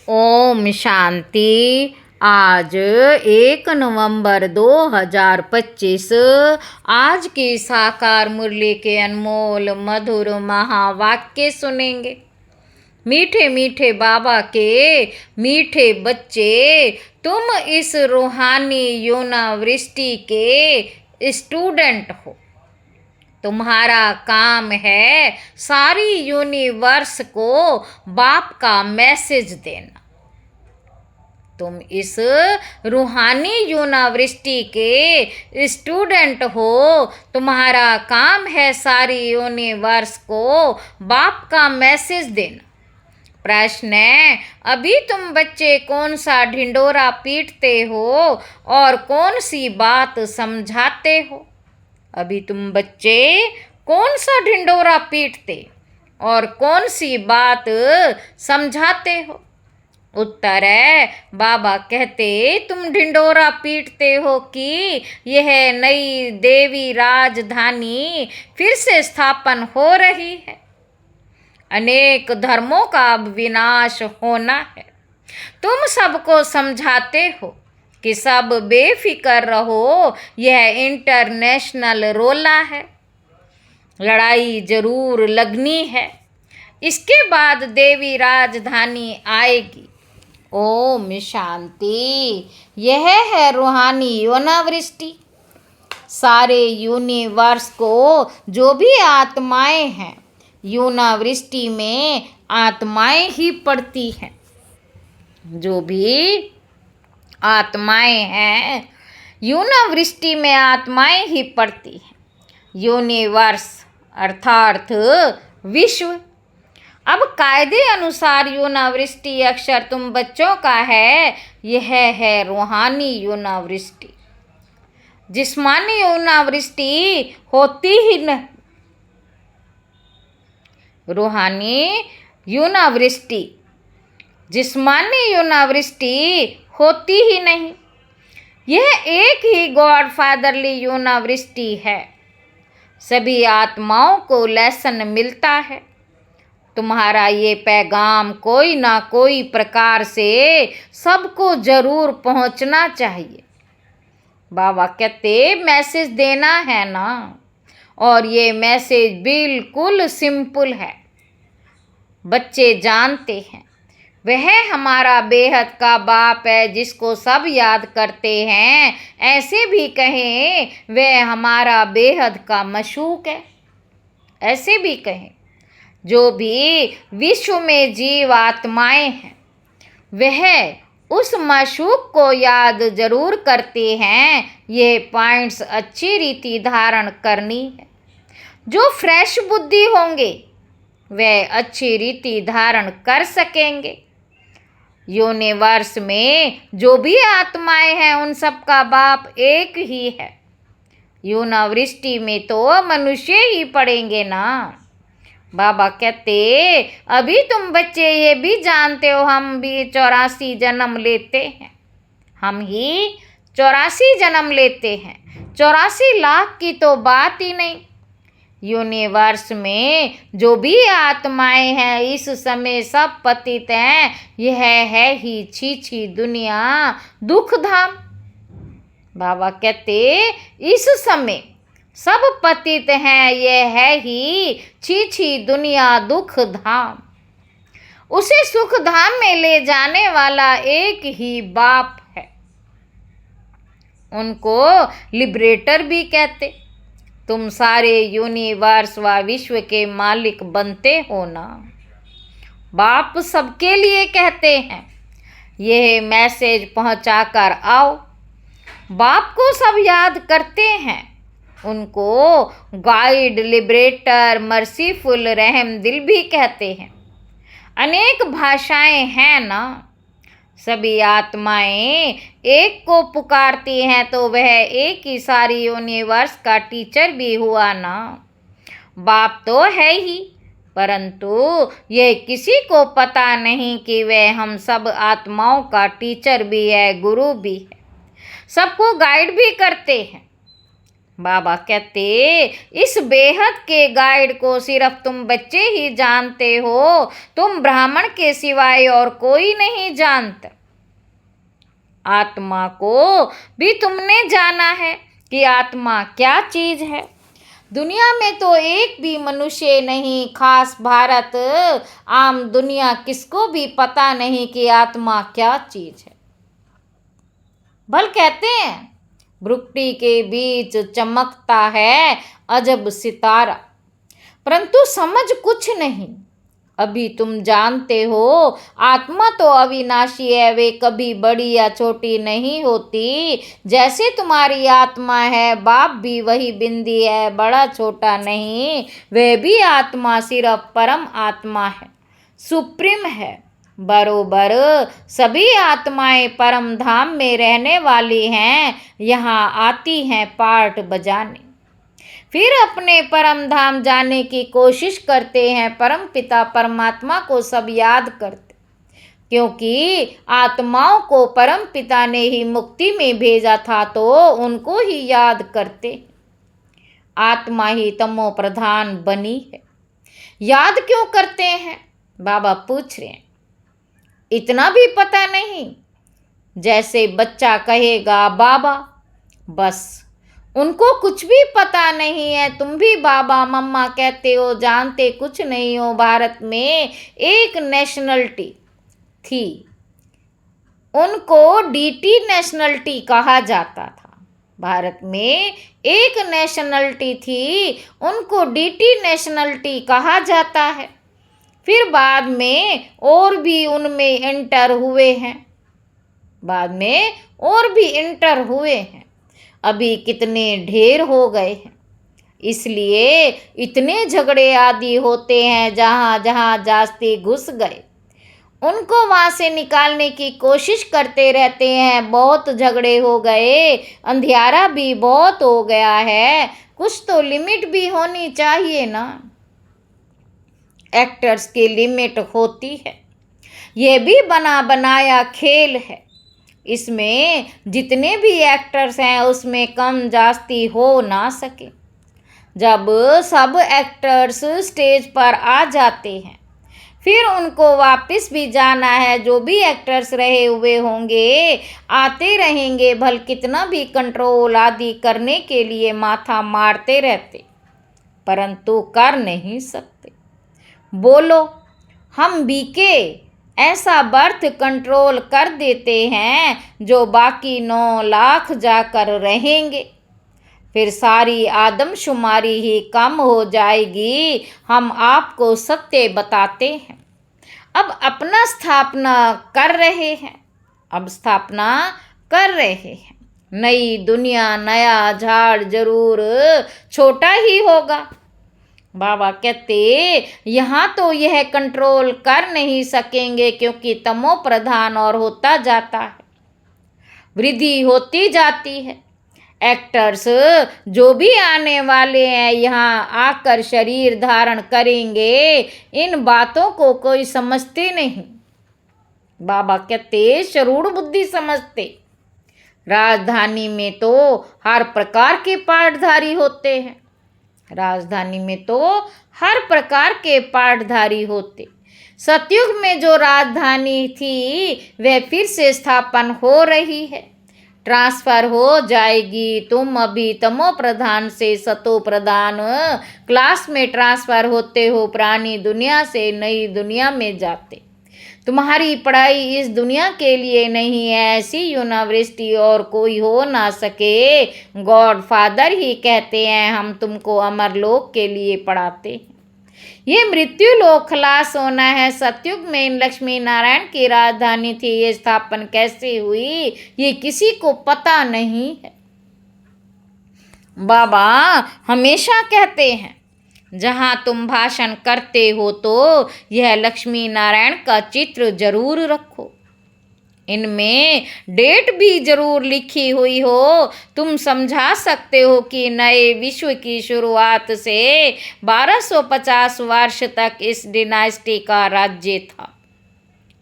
ओम शांति। आज 1 नवंबर 2025 आज की साकार मुरली के अनमोल मधुर महावाक्य सुनेंगे। मीठे मीठे बाबा के मीठे बच्चे, तुम इस रूहानी योनावृष्टि के स्टूडेंट हो। तुम्हारा काम है सारी यूनिवर्स को बाप का मैसेज देना। तुम इस रूहानी यूनिवर्सिटी के स्टूडेंट हो। तुम्हारा काम है सारी यूनिवर्स को बाप का मैसेज देना। प्रश्न है, अभी तुम बच्चे कौन सा ढिंडोरा पीटते हो और कौन सी बात समझाते हो? अभी तुम बच्चे कौन सा ढिंडोरा पीटते और कौन सी बात समझाते हो? उत्तर है, बाबा कहते तुम ढिंडोरा पीटते हो कि यह नई देवी राजधानी फिर से स्थापन हो रही है। अनेक धर्मों का अब विनाश होना है। तुम सबको समझाते हो कि सब बेफिक्र रहो, यह इंटरनेशनल रोला है, लड़ाई जरूर लगनी है। इसके बाद देवी राजधानी आएगी। ओम शांति। यह है रूहानी यूनिवर्सिटी। सारे यूनिवर्स को जो भी आत्माएं हैं, यूनिवर्सिटी में आत्माएं ही पढ़ती हैं। जो भी आत्माएं हैं, यूनिवर्सिटी में आत्माएं ही पढ़ती हैं। यूनिवर्स अर्थात विश्व। अब कायदे अनुसार यूनिवर्सिटी अक्षर तुम बच्चों का है। यह है रूहानी यूनिवर्सिटी। जिस्मानी यूनिवर्सिटी होती ही नहीं। रूहानी यूनिवर्सिटी जिस्मानी यूनिवर्सिटी होती ही नहीं। यह एक ही गॉड फादरली यूनिवर्सिटी है। सभी आत्माओं को लेसन मिलता है। तुम्हारा ये पैगाम कोई ना कोई प्रकार से सबको जरूर पहुंचना चाहिए। बाबा कहते मैसेज देना है ना, और ये मैसेज बिल्कुल सिंपल है। बच्चे जानते हैं वह हमारा बेहद का बाप है जिसको सब याद करते हैं। ऐसे भी कहें वह हमारा बेहद का मशूक है। ऐसे भी कहें जो भी विश्व में जीव आत्माएं हैं, वह उस माशूक को याद जरूर करते हैं। ये पॉइंट्स अच्छी रीति धारण करनी है। जो फ्रेश बुद्धि होंगे वह अच्छी रीति धारण कर सकेंगे। यूनिवर्स में जो भी आत्माएं हैं उन सब का बाप एक ही है। यूनिवर्सिटी में तो मनुष्य ही पढ़ेंगे ना। बाबा कहते अभी तुम बच्चे ये भी जानते हो हम भी 84 जन्म लेते हैं। हम ही 84 जन्म लेते हैं। 84 लाख की तो बात ही नहीं। यूनिवर्स में जो भी आत्माएं हैं इस समय सब पतित हैं। यह है ही छी दुनिया दुख धाम। बाबा कहते इस समय सब पतित हैं। यह है ही छी दुनिया दुख धाम। उसे सुख धाम में ले जाने वाला एक ही बाप है। उनको लिबरेटर भी कहते। तुम सारे यूनिवर्स व विश्व के मालिक बनते हो ना। बाप सबके लिए कहते हैं यह मैसेज पहुंचाकर आओ। बाप को सब याद करते हैं। उनको गाइड, लिबरेटर, मर्सीफुल, रहम दिल भी कहते हैं। अनेक भाषाएं हैं ना। सभी आत्माएं एक को पुकारती हैं तो वह एक ही सारी यूनिवर्स का टीचर भी हुआ ना। बाप तो है ही, परंतु यह किसी को पता नहीं कि वह हम सब आत्माओं का टीचर भी है, गुरु भी है, सबको गाइड भी करते हैं। बाबा कहते इस बेहद के गाइड को सिर्फ तुम बच्चे ही जानते हो, तुम ब्राह्मण के सिवाय और कोई नहीं जानता। आत्मा को भी तुमने जाना है कि आत्मा क्या चीज है। दुनिया में तो एक भी मनुष्य नहीं, खास भारत आम दुनिया किसको भी पता नहीं कि आत्मा क्या चीज है। भल कहते हैं भ्रुकुटी के बीच चमकता है अजब सितारा, परंतु समझ कुछ नहीं। अभी तुम जानते हो आत्मा तो अविनाशी है, वे कभी बड़ी या छोटी नहीं होती। जैसे तुम्हारी आत्मा है, बाप भी वही बिंदी है, बड़ा छोटा नहीं। वह भी आत्मा सिर्फ परम आत्मा है, सुप्रीम है। बरोबर सभी आत्माएं परम धाम में रहने वाली हैं, यहाँ आती हैं पाठ बजाने, फिर अपने परम धाम जाने की कोशिश करते हैं। परम पिता परमात्मा को सब याद करते, क्योंकि आत्माओं को परम पिता ने ही मुक्ति में भेजा था, तो उनको ही याद करते। आत्मा ही तमो प्रधान बनी है। याद क्यों करते हैं? बाबा पूछ रहे हैं। इतना भी पता नहीं? जैसे बच्चा कहेगा बाबा, बस उनको कुछ भी पता नहीं है। तुम भी बाबा मम्मा कहते हो, जानते कुछ नहीं हो। भारत में एक नेशनलिटी थी, उनको डीटी नेशनलिटी कहा जाता था। भारत में एक नेशनलिटी थी, उनको डीटी नेशनलिटी कहा जाता है। फिर बाद में और भी उनमें इंटर हुए हैं, बाद में और भी इंटर हुए हैं। अभी कितने ढेर हो गए हैं, इसलिए इतने झगड़े आदि होते हैं। जहाँ जहाँ जास्ती घुस गए उनको वहाँ से निकालने की कोशिश करते रहते हैं। बहुत झगड़े हो गए, अंधियारा भी बहुत हो गया है, कुछ तो लिमिट भी होनी चाहिए ना। एक्टर्स की लिमिट होती है, यह भी बना बनाया खेल है। इसमें जितने भी एक्टर्स हैं उसमें कम जास्ती हो ना सके। जब सब एक्टर्स स्टेज पर आ जाते हैं, फिर उनको वापस भी जाना है। जो भी एक्टर्स रहे हुए होंगे आते रहेंगे, भल कितना भी कंट्रोल आदि करने के लिए माथा मारते रहते, परंतु कर नहीं सकते। बोलो हम बीके ऐसा बर्थ कंट्रोल कर देते हैं जो बाकी 9 लाख जाकर रहेंगे, फिर सारी आदमशुमारी ही कम हो जाएगी। हम आपको सत्य बताते हैं। अब अपना स्थापना कर रहे हैं, अब स्थापना कर रहे हैं। नई दुनिया, नया झाड़ जरूर छोटा ही होगा। बाबा कहते यहाँ तो यह कंट्रोल कर नहीं सकेंगे, क्योंकि तमो प्रधान और होता जाता है, वृद्धि होती जाती है। एक्टर्स जो भी आने वाले हैं यहाँ आकर शरीर धारण करेंगे, इन बातों को कोई समझते नहीं। बाबा कहते शरूढ़ बुद्धि समझते। राजधानी में तो हर प्रकार के पाठधारी होते हैं, राजधानी में तो हर प्रकार के पाठधारी होते। सतयुग में जो राजधानी थी वह फिर से स्थापन हो रही है, ट्रांसफर हो जाएगी। तुम अभी तमो प्रधान से सतो प्रधान क्लास में ट्रांसफर होते हो, पुरानी दुनिया से नई दुनिया में जाते। तुम्हारी पढ़ाई इस दुनिया के लिए नहीं है, ऐसी यूनिवर्सिटी और कोई हो ना सके। गॉड फादर ही कहते हैं हम तुमको अमरलोक के लिए पढ़ाते हैं। ये मृत्यु लोक खलास होना है। सतयुग में लक्ष्मी नारायण की राजधानी थी, ये स्थापन कैसे हुई ये किसी को पता नहीं है। बाबा हमेशा कहते हैं जहाँ तुम भाषण करते हो तो यह लक्ष्मी नारायण का चित्र जरूर रखो, इनमें डेट भी जरूर लिखी हुई हो। तुम समझा सकते हो कि नए विश्व की शुरुआत से 1250 वर्ष तक इस डिनास्टी का राज्य था।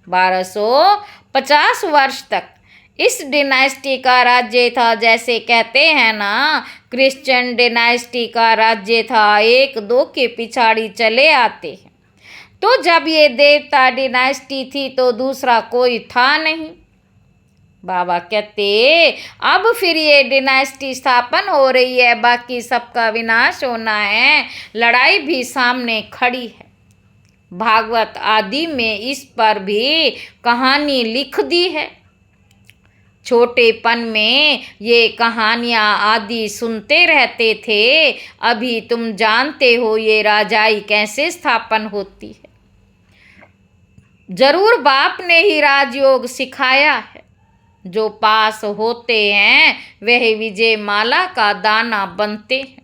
1250 वर्ष तक इस डिनाइस्टी का राज्य था, जैसे कहते हैं ना क्रिश्चियन डिनाइस्टी का राज्य था, एक दो के पिछाड़ी चले आते हैं। तो जब ये देवता डिनाइस्टी थी तो दूसरा कोई था नहीं। बाबा कहते अब फिर ये डिनाइस्टी स्थापन हो रही है, बाकी सबका विनाश होना है, लड़ाई भी सामने खड़ी है। भागवत आदि में इस पर भी कहानी लिख दी है। छोटेपन में ये कहानियाँ आदि सुनते रहते थे, अभी तुम जानते हो ये राजाई कैसे स्थापन होती है। जरूर बाप ने ही राजयोग सिखाया है। जो पास होते हैं वह विजय माला का दाना बनते हैं,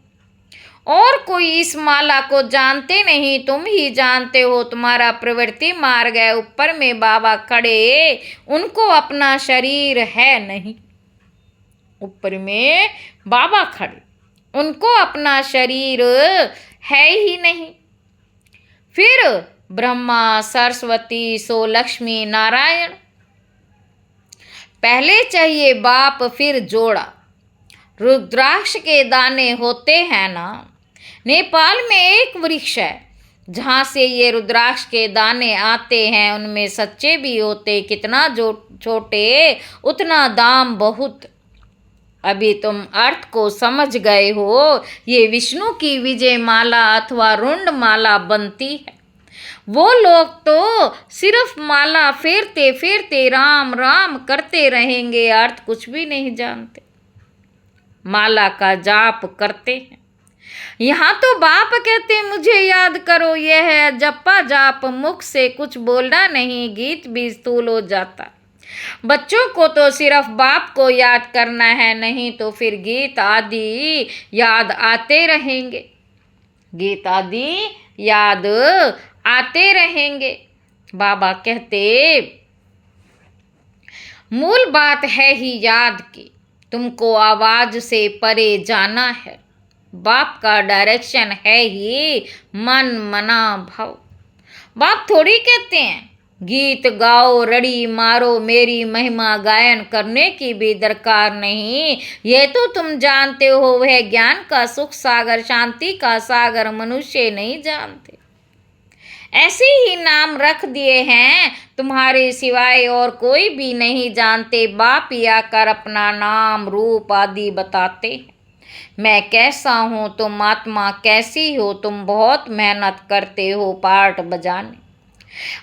और कोई इस माला को जानते नहीं, तुम ही जानते हो। तुम्हारा प्रवृत्ति मार्ग है, ऊपर में बाबा खड़े, उनको अपना शरीर है नहीं। ऊपर में बाबा खड़े, उनको अपना शरीर है ही नहीं। फिर ब्रह्मा सरस्वती सो लक्ष्मी नारायण, पहले चाहिए बाप फिर जोड़ा। रुद्राक्ष के दाने होते हैं ना, नेपाल में एक वृक्ष है जहाँ से ये रुद्राक्ष के दाने आते हैं, उनमें सच्चे भी होते, कितना जो छोटे उतना दाम बहुत। अभी तुम अर्थ को समझ गए हो। ये विष्णु की विजय माला अथवा रुंड माला बनती है। वो लोग तो सिर्फ माला फेरते फेरते राम राम करते रहेंगे, अर्थ कुछ भी नहीं जानते, माला का जाप करते हैं। यहाँ तो बाप कहते मुझे याद करो, यह है जपा जाप, मुख से कुछ बोलना नहीं, गीत भी स्थूल हो जाता। बच्चों को तो सिर्फ बाप को याद करना है, नहीं तो फिर गीत आदि याद आते रहेंगे, गीत आदि याद आते रहेंगे। बाबा कहते मूल बात है ही याद की, तुमको आवाज से परे जाना है। बाप का डायरेक्शन है ही मन मना भाव। बाप थोड़ी कहते हैं गीत गाओ रड़ी मारो, मेरी महिमा गायन करने की भी दरकार नहीं। ये तो तुम जानते हो, वह ज्ञान का सुख सागर शांति का सागर मनुष्य नहीं जानते। ऐसे ही नाम रख दिए हैं, तुम्हारे सिवाय और कोई भी नहीं जानते। बाप ही आकर अपना नाम रूप आदि बताते हैं। मैं कैसा हूँ, तुम आत्मा कैसी हो, तुम बहुत मेहनत करते हो पाठ बजाने,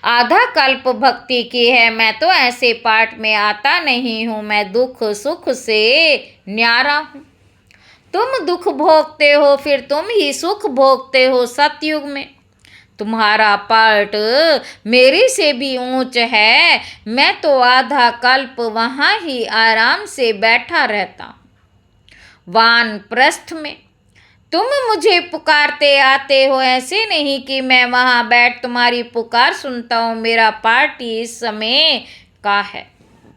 आधा कल्प भक्ति की है, मैं तो ऐसे पाठ में आता नहीं हूँ, मैं दुख सुख से न्यारा हूँ। तुम दुख भोगते हो, फिर तुम ही सुख भोगते हो। सतयुग में तुम्हारा पाठ मेरे से भी ऊंच है, मैं तो आधा कल्प वहाँ ही आराम से बैठा रहता हूँ। वानप्रस्थ में तुम मुझे पुकारते आते हो, ऐसे नहीं कि मैं वहाँ बैठ तुम्हारी पुकार सुनता हूँ। मेरा पार्टी इस समय का है,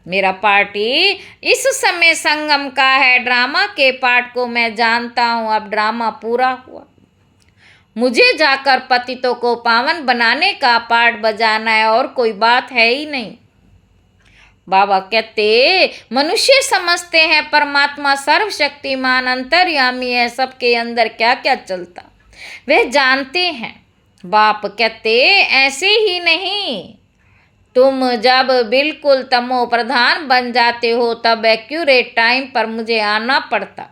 मेरा पार्टी इस समय संगम का है। ड्रामा के पाठ को मैं जानता हूँ, अब ड्रामा पूरा हुआ, मुझे जाकर पतितों को पावन बनाने का पाठ बजाना है, और कोई बात है ही नहीं। बाबा कहते मनुष्य समझते हैं परमात्मा सर्वशक्तिमान अंतर्यामी है, सबके अंदर क्या क्या चलता वे जानते हैं। बाप कहते ऐसे ही नहीं, तुम जब बिल्कुल तमो प्रधान बन जाते हो तब एक्यूरेट टाइम पर मुझे आना पड़ता।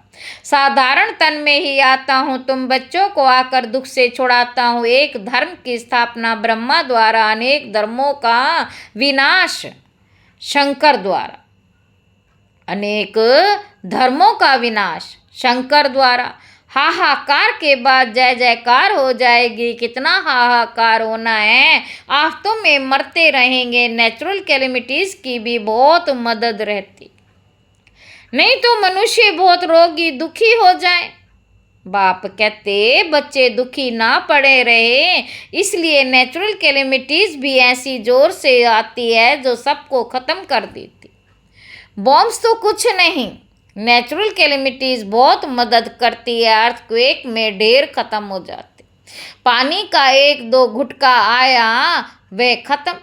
साधारण तन में ही आता हूँ, तुम बच्चों को आकर दुख से छुड़ाता हूँ। एक धर्म की स्थापना ब्रह्मा द्वारा, अनेक धर्मों का विनाश शंकर द्वारा, अनेक धर्मों का विनाश शंकर द्वारा। हाहाकार के बाद जय जयकार हो जाएगी। कितना हाहाकार होना है, आफतों में मरते रहेंगे। नेचुरल कैलेमिटीज की भी बहुत मदद रहती, नहीं तो मनुष्य बहुत रोगी दुखी हो जाए। बाप कहते बच्चे दुखी ना पड़े रहे, इसलिए नेचुरल कैलेमिटीज भी ऐसी जोर से आती है जो सबको ख़त्म कर देती। बॉम्ब्स तो कुछ नहीं, नेचुरल कैलेमिटीज बहुत मदद करती है। अर्थक्वेक में ढेर ख़त्म हो जाते। पानी का एक दो घुटका आया वह ख़त्म।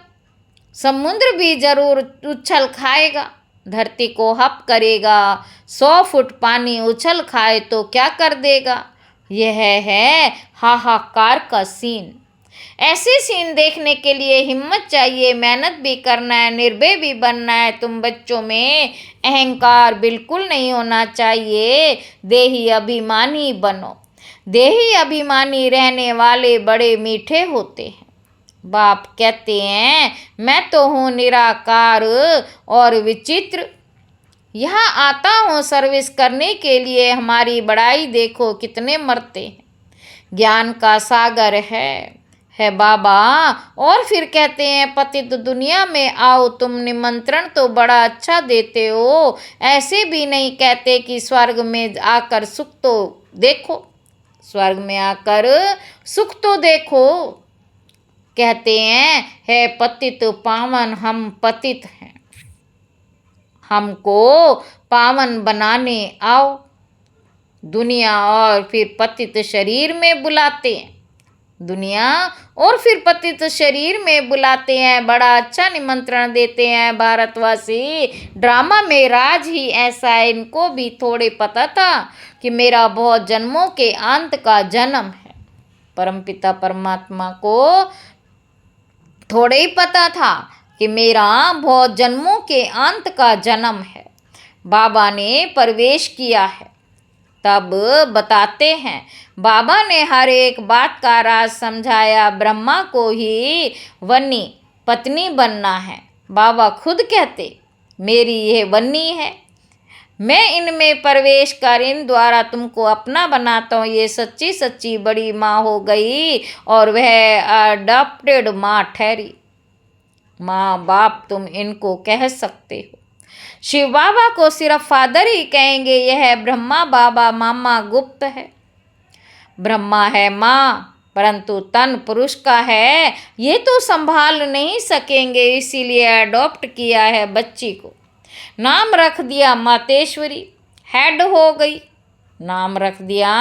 समुद्र भी जरूर उछल खाएगा, धरती को हप करेगा, 100 फुट पानी उछल खाए तो क्या कर देगा। यह है हाहाकार का सीन। ऐसे सीन देखने के लिए हिम्मत चाहिए, मेहनत भी करना है, निर्भय भी बनना है। तुम बच्चों में अहंकार बिल्कुल नहीं होना चाहिए, देही अभिमानी बनो। देही अभिमानी रहने वाले बड़े मीठे होते हैं। बाप कहते हैं मैं तो हूँ निराकार और विचित्र, यहाँ आता हूँ सर्विस करने के लिए। हमारी बड़ाई देखो कितने मरते हैं, ज्ञान का सागर है बाबा। और फिर कहते हैं पतित दुनिया में आओ तुम, निमंत्रण तो बड़ा अच्छा देते हो। ऐसे भी नहीं कहते कि स्वर्ग में आकर सुख तो देखो, स्वर्ग में आकर सुख तो देखो। कहते हैं है पतित पावन, हम पतित हैं, हमको पावन बनाने आओ। दुनिया और फिर पतित शरीर में बुलाते हैं, दुनिया और फिर पतित शरीर में बुलाते हैं, बड़ा अच्छा निमंत्रण देते हैं। भारतवासी ड्रामा में राज ही ऐसा है, इनको भी थोड़े पता था कि मेरा बहुत जन्मों के अंत का जन्म है। परमपिता परमात्मा को थोड़े ही पता था कि मेरा बहुत जन्मों के अंत का जन्म है। बाबा ने प्रवेश किया है, तब बताते हैं बाबा ने हर एक बात का राज समझाया। ब्रह्मा को ही वन्नी पत्नी बनना है। बाबा खुद कहते मेरी ये वन्नी है, मैं इनमें प्रवेश कर इन द्वारा तुमको अपना बनाता हूँ। ये सच्ची सच्ची बड़ी माँ हो गई और वह अडॉप्टेड माँ ठहरी। माँ बाप तुम इनको कह सकते हो। शिव बाबा को सिर्फ फादर ही कहेंगे। यह ब्रह्मा बाबा मामा गुप्त है। ब्रह्मा है माँ, परंतु तन पुरुष का है, ये तो संभाल नहीं सकेंगे, इसीलिए अडॉप्ट किया है बच्ची को। नाम रख दिया मातेश्वरी, हेड हो गई। नाम रख दिया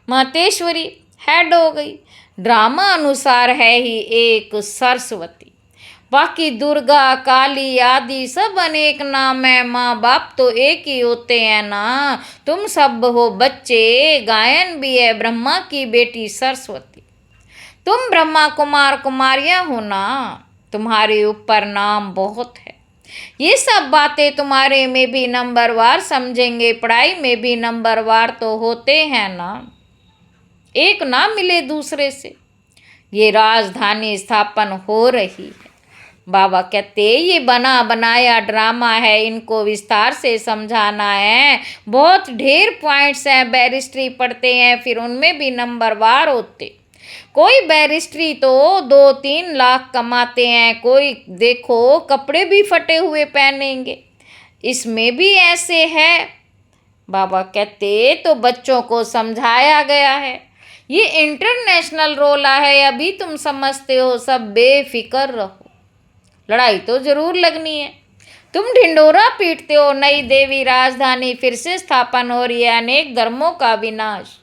मातेश्वरी, हेड हो गई। ड्रामा अनुसार है ही एक सरस्वती, बाकी दुर्गा काली आदि सब अनेक नाम है। माँ बाप तो एक ही होते हैं ना। तुम सब हो बच्चे, गायन भी है ब्रह्मा की बेटी सरस्वती। तुम ब्रह्मा कुमार कुमारियाँ हो ना, तुम्हारे ऊपर नाम बहुत है। ये सब बातें तुम्हारे में भी नंबरवार समझेंगे, पढ़ाई में भी नंबरवार तो होते हैं ना, एक ना मिले दूसरे से। ये राजधानी स्थापन हो रही है। बाबा कहते ये बना बनाया ड्रामा है, इनको विस्तार से समझाना है। बहुत ढेर पॉइंट्स हैं, बैरिस्ट्री पढ़ते हैं फिर उनमें भी नंबरवार होते। कोई बैरिस्ट्री तो 2-3 लाख कमाते हैं, कोई देखो कपड़े भी फटे हुए पहनेंगे, इसमें भी ऐसे है। बाबा कहते तो बच्चों को समझाया गया है, ये इंटरनेशनल रोला है, अभी तुम समझते हो, सब बेफिक्र रहो। लड़ाई तो जरूर लगनी है। तुम ढिंडोरा पीटते हो, नई देवी राजधानी फिर से स्थापन हो रही है, अनेक धर्मों का विनाश।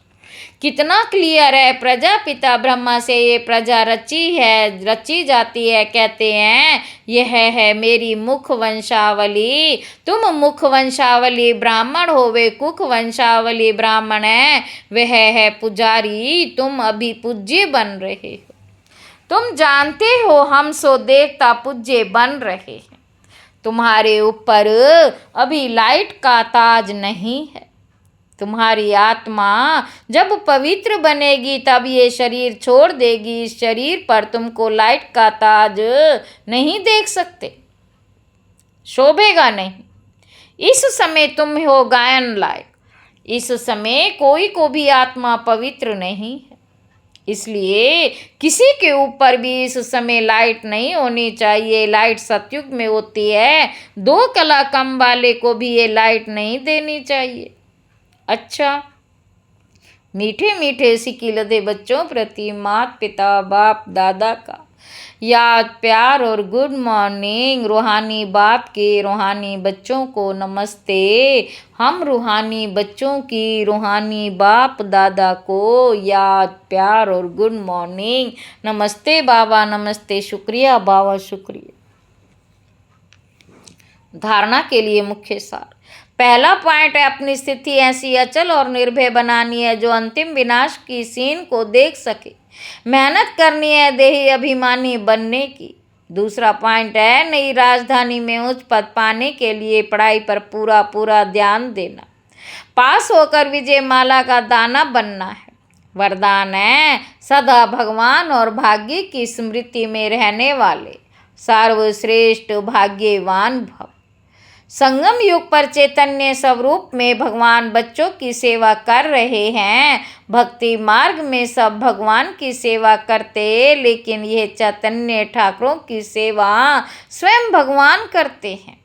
कितना क्लियर है, प्रजापिता ब्रह्मा से ये प्रजा रची जाती है। कहते हैं यह है मेरी मुख वंशावली। तुम मुख वंशावली ब्राह्मण हो, वे कुख वंशावली ब्राह्मण है, वह है पुजारी। तुम अभी पूज्य बन रहे हो। तुम जानते हो हम सो देवता पूज्य बन रहे हैं। तुम्हारे ऊपर अभी लाइट का ताज नहीं है। तुम्हारी आत्मा जब पवित्र बनेगी तब ये शरीर छोड़ देगी। इस शरीर पर तुमको लाइट का ताज नहीं देख सकते, शोभेगा नहीं। इस समय तुम हो गायन लायक, इस समय कोई को भी आत्मा पवित्र नहीं है, इसलिए किसी के ऊपर भी इस समय लाइट नहीं होनी चाहिए। लाइट सतयुग में होती है, 2 कला कम वाले को भी ये लाइट नहीं देनी चाहिए। अच्छा, मीठे मीठे सिकिलदे बच्चों प्रति माता पिता बाप दादा का याद प्यार और गुड मॉर्निंग। रूहानी बाप के रूहानी बच्चों को नमस्ते। हम रूहानी बच्चों की रूहानी बाप दादा को याद प्यार और गुड मॉर्निंग। नमस्ते बाबा, नमस्ते, शुक्रिया बाबा, शुक्रिया। धारणा के लिए मुख्य सार। पहला पॉइंट है, अपनी स्थिति ऐसी अचल और निर्भय बनानी है जो अंतिम विनाश की सीन को देख सके। मेहनत करनी है देही अभिमानी बनने की। दूसरा पॉइंट है, नई राजधानी में उच्च पद पाने के लिए पढ़ाई पर पूरा ध्यान देना। पास होकर विजय माला का दाना बनना है। वरदान है, सदा भगवान और भाग्य की स्मृति में रहने वाले सर्वश्रेष्ठ भाग्यवान भव। संगम युग पर चैतन्य स्वरूप में भगवान बच्चों की सेवा कर रहे हैं। भक्ति मार्ग में सब भगवान की सेवा करते, लेकिन यह चैतन्य ठाकुरों की सेवा स्वयं भगवान करते हैं।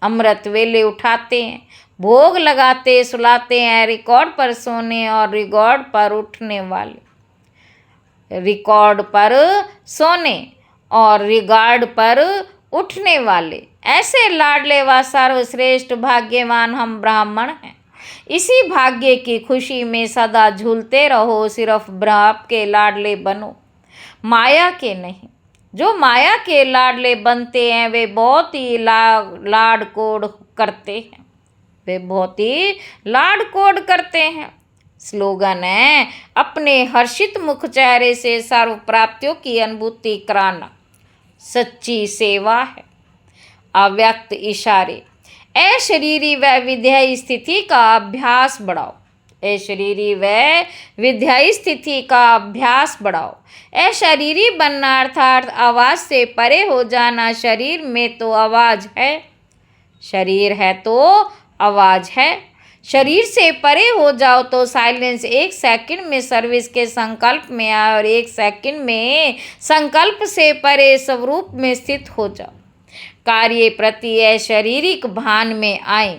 अमृत वेले उठाते हैं, भोग लगाते सुलाते हैं, रिकॉर्ड पर सोने और रिकॉर्ड पर उठने वाले, रिकॉर्ड पर सोने और रिकॉर्ड पर उठने वाले ऐसे लाडले व सर्वश्रेष्ठ भाग्यवान हम ब्राह्मण हैं। इसी भाग्य की खुशी में सदा झूलते रहो। सिर्फ ब्रह्म के लाडले बनो, माया के नहीं। जो माया के लाडले बनते हैं वे बहुत ही लाड कोड करते हैं, वे बहुत ही लाड कोड करते हैं। स्लोगन है, अपने हर्षित मुख चेहरे से सर्व प्राप्तियों की अनुभूति कराना सच्ची सेवा है। अव्यक्त इशारे, अशरीरी व विद्याई स्थिति का अभ्यास बढ़ाओ। अशरीरी व विद्याई स्थिति का अभ्यास बढ़ाओ। अशरीरी बनना अर्थात आवाज से परे हो जाना। शरीर में तो आवाज है, शरीर है तो आवाज है। शरीर से परे हो जाओ तो साइलेंस। 1 सेकंड में सर्विस के संकल्प में आए और 1 सेकंड में संकल्प से परे स्वरूप में स्थित हो जाओ। कार्य प्रति अशारीरिक भान में आए,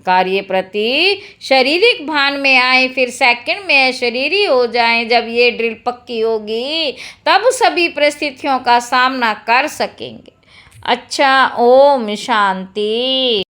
कार्य प्रति शारीरिक भान में आए, फिर सेकंड में अशरीरी हो जाएं। जब ये ड्रिल पक्की होगी तब सभी परिस्थितियों का सामना कर सकेंगे। अच्छा, ओम शांति।